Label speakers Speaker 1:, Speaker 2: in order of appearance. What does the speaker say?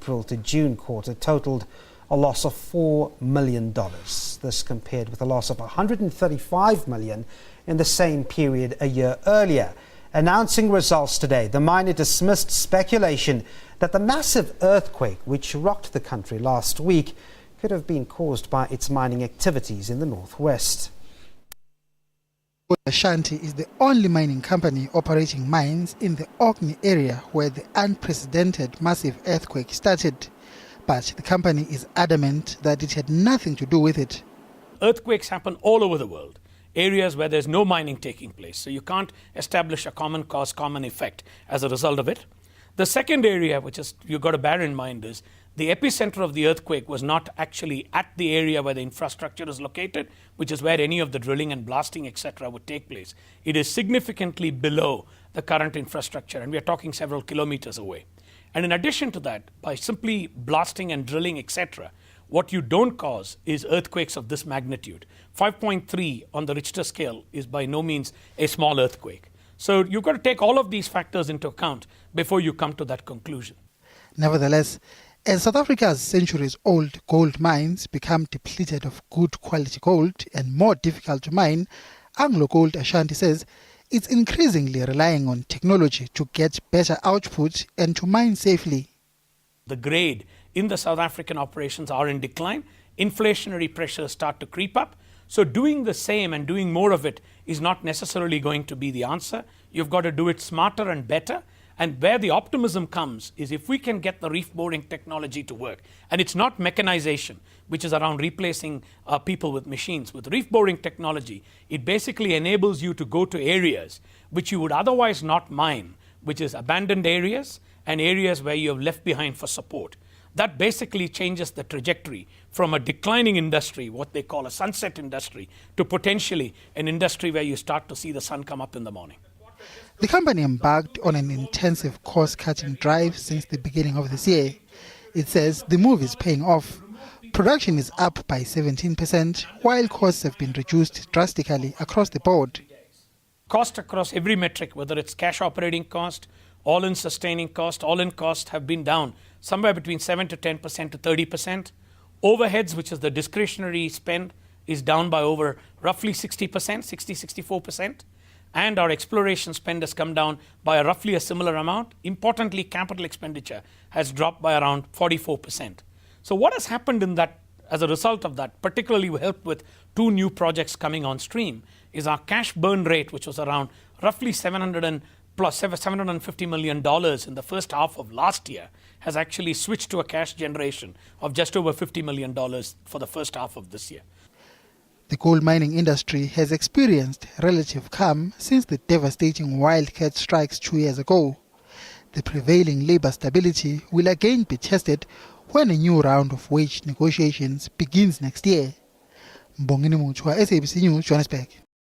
Speaker 1: April to June quarter totaled a loss of $4 million. This compared with a loss of $135 million in the same period a year earlier. Announcing results today, the miner dismissed speculation that the massive earthquake which rocked the country last week could have been caused by its mining activities in the northwest.
Speaker 2: Ashanti is the only mining company operating mines in the Orkney area where the unprecedented massive earthquake started. But the company is adamant that it had nothing to do with it.
Speaker 3: Earthquakes happen all over the world, areas where there's no mining taking place. So you can't establish a common cause, common effect as a result of it. The second area, which is you've got to bear in mind, is the epicenter of the earthquake was not actually at the area where the infrastructure is located, which is where any of the drilling and blasting, etc., would take place. It is significantly below the current infrastructure, and we are talking several kilometers away. And in addition to that, by simply blasting and drilling, etc., what you don't cause is earthquakes of this magnitude. 5.3 on the Richter scale is by no means a small earthquake. So you've got to take all of these factors into account before you come to that conclusion.
Speaker 2: Nevertheless, as South Africa's centuries-old gold mines become depleted of good quality gold and more difficult to mine, AngloGold Ashanti says it's increasingly relying on technology to get better output and to mine safely.
Speaker 3: The grade in the South African operations are in decline. Inflationary pressures start to creep up. So doing the same and doing more of it is not necessarily going to be the answer. You've got to do it smarter and better. And where the optimism comes is if we can get the reef boring technology to work. And it's not mechanization, which is around replacing people with machines. With reef boring technology, it basically enables you to go to areas which you would otherwise not mine, which is abandoned areas and areas where you have left behind for support. That basically changes the trajectory from a declining industry, what they call a sunset industry, to potentially an industry where you start to see the sun come up in the morning.
Speaker 2: The company embarked on an intensive cost-cutting drive since the beginning of this year. It says the move is paying off. Production is up by 17%, while costs have been reduced drastically across the board.
Speaker 3: Cost across every metric, whether it's cash operating cost, all-in sustaining cost, all-in cost have been down somewhere between 7 to 10% to 30%. Overheads, which is the discretionary spend, is down by over roughly 60%, 64%. And our exploration spend has come down by roughly a similar amount. Importantly, capital expenditure has dropped by around 44%. So what has happened in that, as a result of that, particularly helped with 2 new projects coming on stream, is our cash burn rate, which was around roughly $750 million in the first half of last year, has actually switched to a cash generation of just over $50 million for the first half of this year.
Speaker 2: The gold mining industry has experienced relative calm since the devastating wildcat strikes 2 years ago. The prevailing labour stability will again be tested when a new round of wage negotiations begins next year. Mbongeni Muchwa, SABC News, Johannesburg.